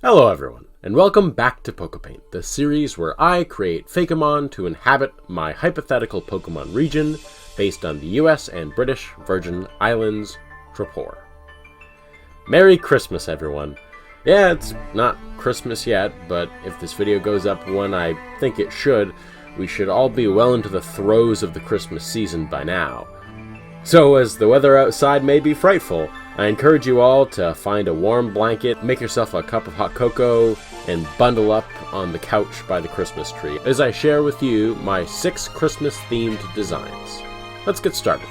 Hello everyone, and welcome back to Pokepaint, the series where I create Fakemon to inhabit my hypothetical Pokemon region based on the US and British Virgin Islands, Trapor. Merry Christmas everyone! Yeah, it's not Christmas yet, but if this video goes up when I think it should, we should all be well into the throes of the Christmas season by now. So as the weather outside may be frightful, I encourage you all to find a warm blanket, make yourself a cup of hot cocoa, and bundle up on the couch by the Christmas tree as I share with you my 6 Christmas-themed designs. Let's get started.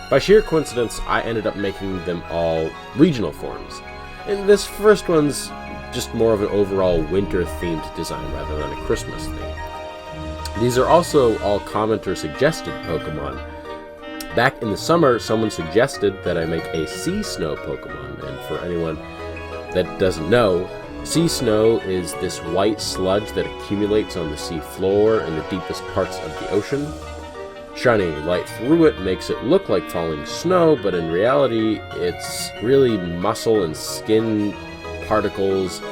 By sheer coincidence, I ended up making them all regional forms, and this first one's just more of an overall winter-themed design rather than a Christmas theme. These are also all commenter-suggested Pokemon. Back in the summer, someone suggested that I make a Sea Snow Pokemon, and for anyone that doesn't know, Sea Snow is this white sludge that accumulates on the sea floor in the deepest parts of the ocean. Shining light through it makes it look like falling snow, but in reality, it's really muscle and skin particles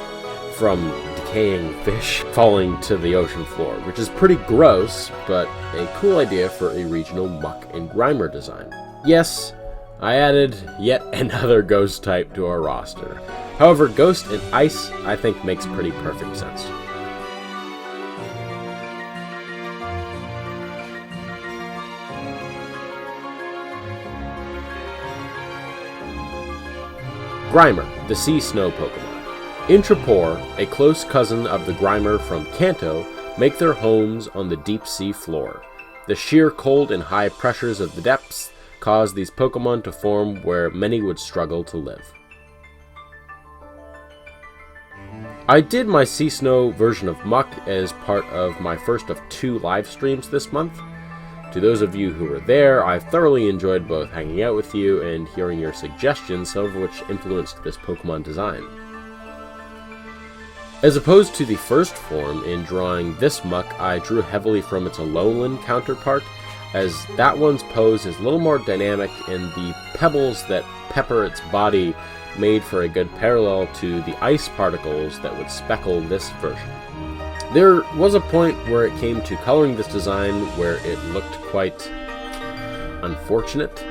from decaying fish falling to the ocean floor, which is pretty gross, but a cool idea for a regional Muk and Grimer design. Yes, I added yet another ghost type to our roster. However, Ghost and Ice I think makes pretty perfect sense. Grimer, the Sea Snow Pokemon. In Trapor, a close cousin of the Grimer from Kanto, make their homes on the deep sea floor. The sheer cold and high pressures of the depths cause these Pokemon to form where many would struggle to live. I did my Sea Snow version of Muk as part of my first of 2 live streams this month. To those of you who were there, I thoroughly enjoyed both hanging out with you and hearing your suggestions, some of which influenced this Pokemon design. As opposed to the first form, in drawing this Muk, I drew heavily from its Alolan counterpart, as that one's pose is a little more dynamic and the pebbles that pepper its body made for a good parallel to the ice particles that would speckle this version. There was a point where it came to coloring this design where it looked quite unfortunate,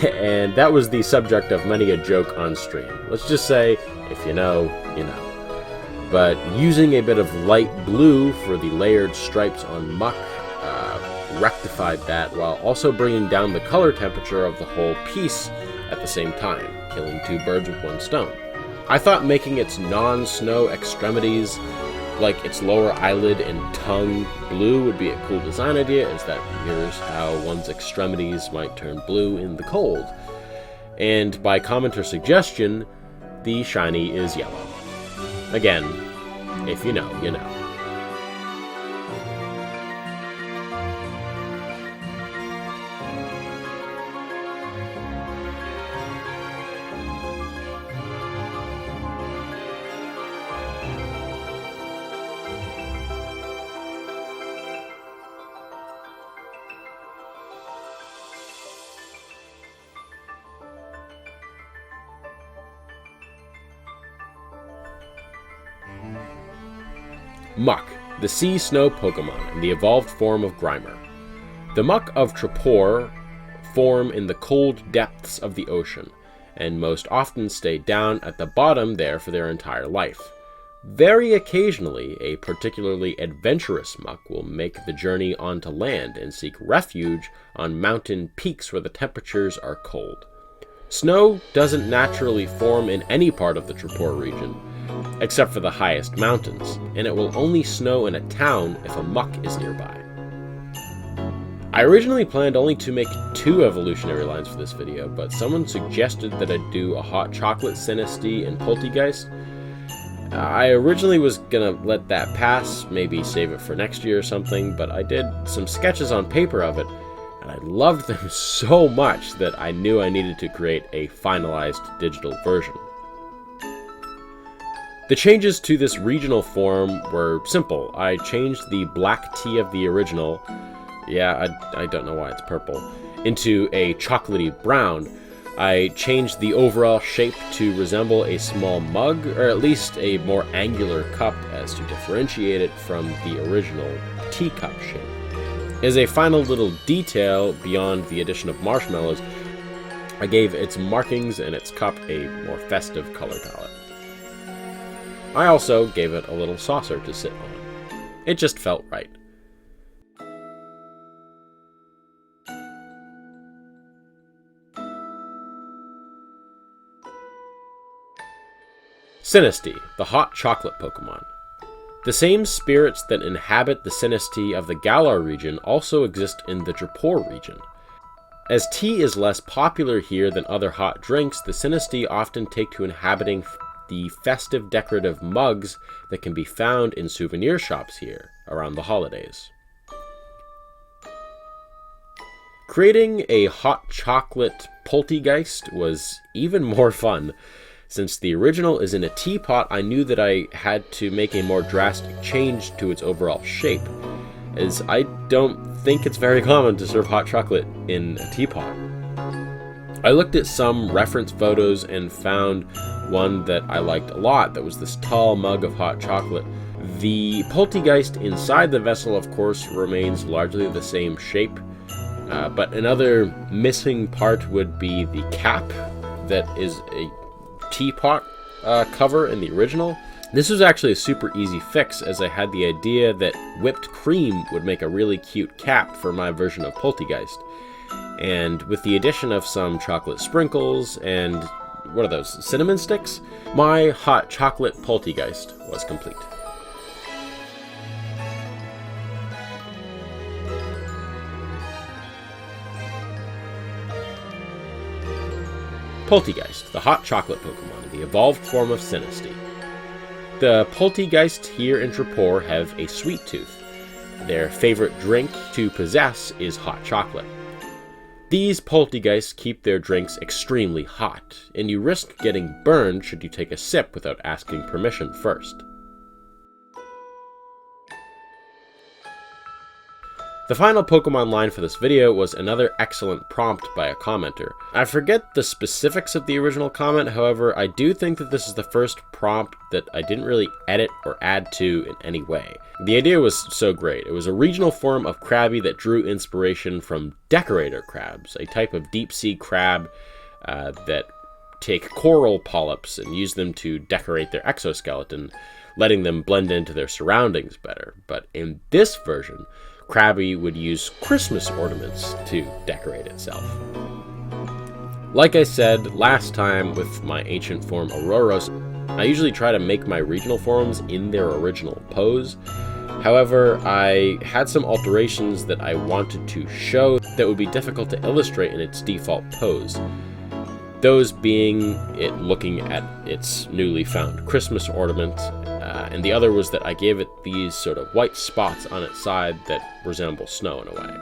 and that was the subject of many a joke on stream. Let's just say, if you know, you know. But using a bit of light blue for the layered stripes on Muk rectified that while also bringing down the color temperature of the whole piece at the same time, killing 2 birds with 1 stone. I thought making its non-snow extremities, like its lower eyelid and tongue, blue would be a cool design idea, as that mirrors how one's extremities might turn blue in the cold. And by commenter suggestion, the shiny is yellow. Again, if you know, you know. Muk, the Sea Snow Pokemon, and the evolved form of Grimer. The Muk of Trapor form in the cold depths of the ocean, and most often stay down at the bottom there for their entire life. Very occasionally, a particularly adventurous Muk will make the journey onto land and seek refuge on mountain peaks where the temperatures are cold. Snow doesn't naturally form in any part of the Trapor region, except for the highest mountains, and it will only snow in a town if a Muk is nearby. I originally planned only to make 2 evolutionary lines for this video, but someone suggested that I do a hot chocolate Sinisty and Polteageist. I originally was gonna let that pass, maybe save it for next year or something, but I did some sketches on paper of it, and I loved them so much that I knew I needed to create a finalized digital version. The changes to this regional form were simple. I changed the black tea of the original, I don't know why it's purple, into a chocolatey brown, I changed the overall shape to resemble a small mug, or at least a more angular cup, as to differentiate it from the original teacup shape. As a final little detail, beyond the addition of marshmallows, I gave its markings and its cup a more festive color palette. I also gave it a little saucer to sit on. It just felt right. Sinisty, the hot chocolate Pokemon. The same spirits that inhabit the Sinisty of the Galar region also exist in the Jaipur region. As tea is less popular here than other hot drinks, the Sinisty often take to inhabiting the festive decorative mugs that can be found in souvenir shops here around the holidays. Creating a hot chocolate Polteageist was even more fun. Since the original is in a teapot, I knew that I had to make a more drastic change to its overall shape, as I don't think it's very common to serve hot chocolate in a teapot. I looked at some reference photos and found one that I liked a lot that was this tall mug of hot chocolate. The Polteageist inside the vessel, of course, remains largely the same shape, but another missing part would be the cap that is a teapot cover in the original. This was actually a super easy fix, as I had the idea that whipped cream would make a really cute cap for my version of Polteageist. And with the addition of some chocolate sprinkles and, what are those, cinnamon sticks? My hot chocolate Polteageist was complete. Polteageist, the hot chocolate Pokemon, the evolved form of Sinisty. The Polteageist here in Jaipur have a sweet tooth. Their favorite drink to possess is hot chocolate. These Polteageists keep their drinks extremely hot, and you risk getting burned should you take a sip without asking permission first. The final Pokemon line for this video was another excellent prompt by a commenter. I forget the specifics of the original comment, however, I do think that this is the first prompt that I didn't really edit or add to in any way. The idea was so great. It was a regional form of Krabby that drew inspiration from decorator crabs, a type of deep-sea crab that take coral polyps and use them to decorate their exoskeleton, letting them blend into their surroundings better. But in this version, Krabby would use Christmas ornaments to decorate itself. Like I said last time with my ancient form Auroros, I usually try to make my regional forms in their original pose. However, I had some alterations that I wanted to show that would be difficult to illustrate in its default pose. Those being it looking at its newly found Christmas ornament, and the other was that I gave it these sort of white spots on its side that resemble snow in a way.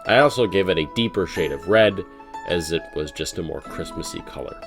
I also gave it a deeper shade of red, as it was just a more Christmassy color.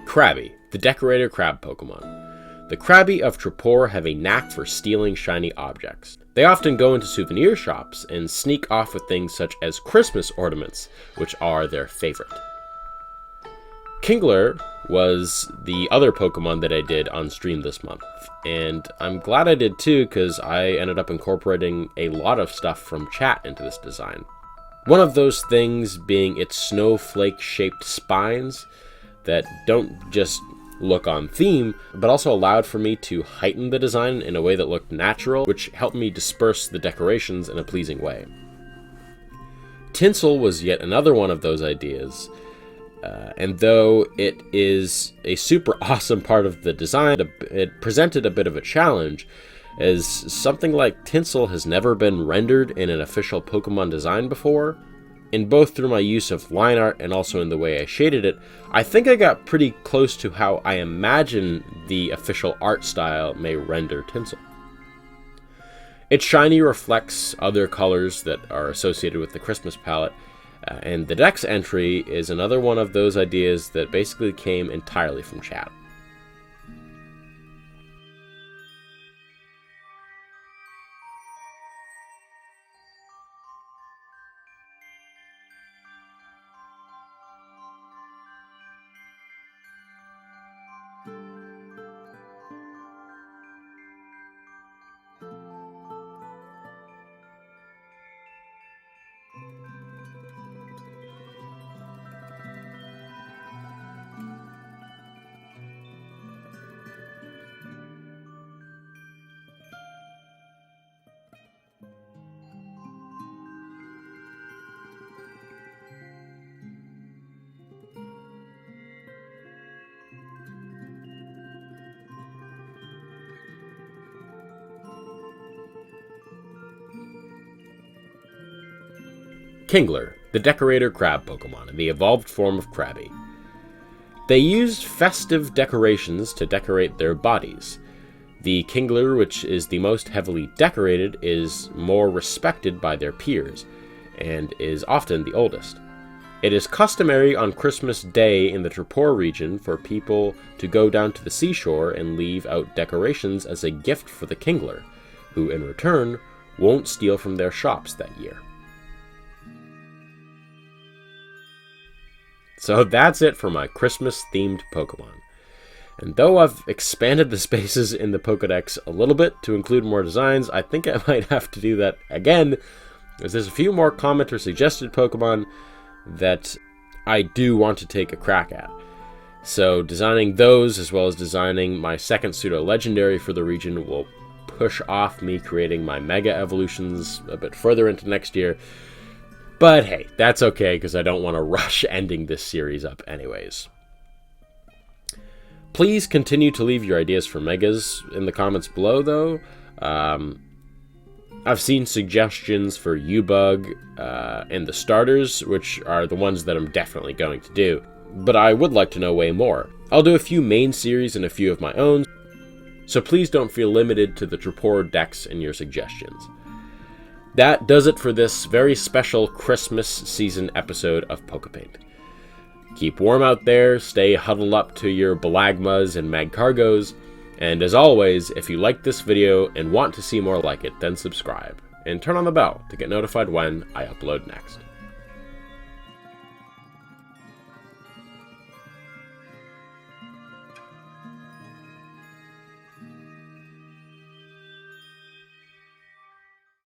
Krabby, the decorator crab Pokemon. The Krabby of Jaipur have a knack for stealing shiny objects. They often go into souvenir shops and sneak off with things such as Christmas ornaments, which are their favorite. Kingler was the other Pokemon that I did on stream this month, and I'm glad I did too, because I ended up incorporating a lot of stuff from chat into this design. One of those things being its snowflake-shaped spines that don't just look on theme, but also allowed for me to heighten the design in a way that looked natural, which helped me disperse the decorations in a pleasing way. Tinsel was yet another one of those ideas, and though it is a super awesome part of the design, it presented a bit of a challenge, as something like Tinsel has never been rendered in an official Pokemon design before. in both through my use of line art and also in the way I shaded it, I think I got pretty close to how I imagine the official art style may render tinsel. Its shiny reflects other colors that are associated with the Christmas palette, and the Dex entry is another one of those ideas that basically came entirely from chat. Kingler, the decorator crab Pokemon, the evolved form of Krabby. They used festive decorations to decorate their bodies. The Kingler, which is the most heavily decorated, is more respected by their peers, and is often the oldest. It is customary on Christmas Day in the Trapor region for people to go down to the seashore and leave out decorations as a gift for the Kingler, who in return won't steal from their shops that year. So that's it for my Christmas-themed Pokemon. And though I've expanded the spaces in the Pokedex a little bit to include more designs, I think I might have to do that again, as there's a few more commenter-suggested Pokemon that I do want to take a crack at. So designing those, as well as designing my second pseudo-legendary for the region, will push off me creating my Mega Evolutions a bit further into next year. But hey, that's okay, because I don't want to rush ending this series up anyways. Please continue to leave your ideas for Megas in the comments below, though. I've seen suggestions for U-Bug and the starters, which are the ones that I'm definitely going to do. But I would like to know way more. I'll do a few main series and a few of my own, so please don't feel limited to the Trapor decks in your suggestions. That does it for this very special Christmas season episode of Pokepaint. Keep warm out there, stay huddled up to your Balagmas and Magcargos, and as always, if you like this video and want to see more like it, then subscribe, and turn on the bell to get notified when I upload next.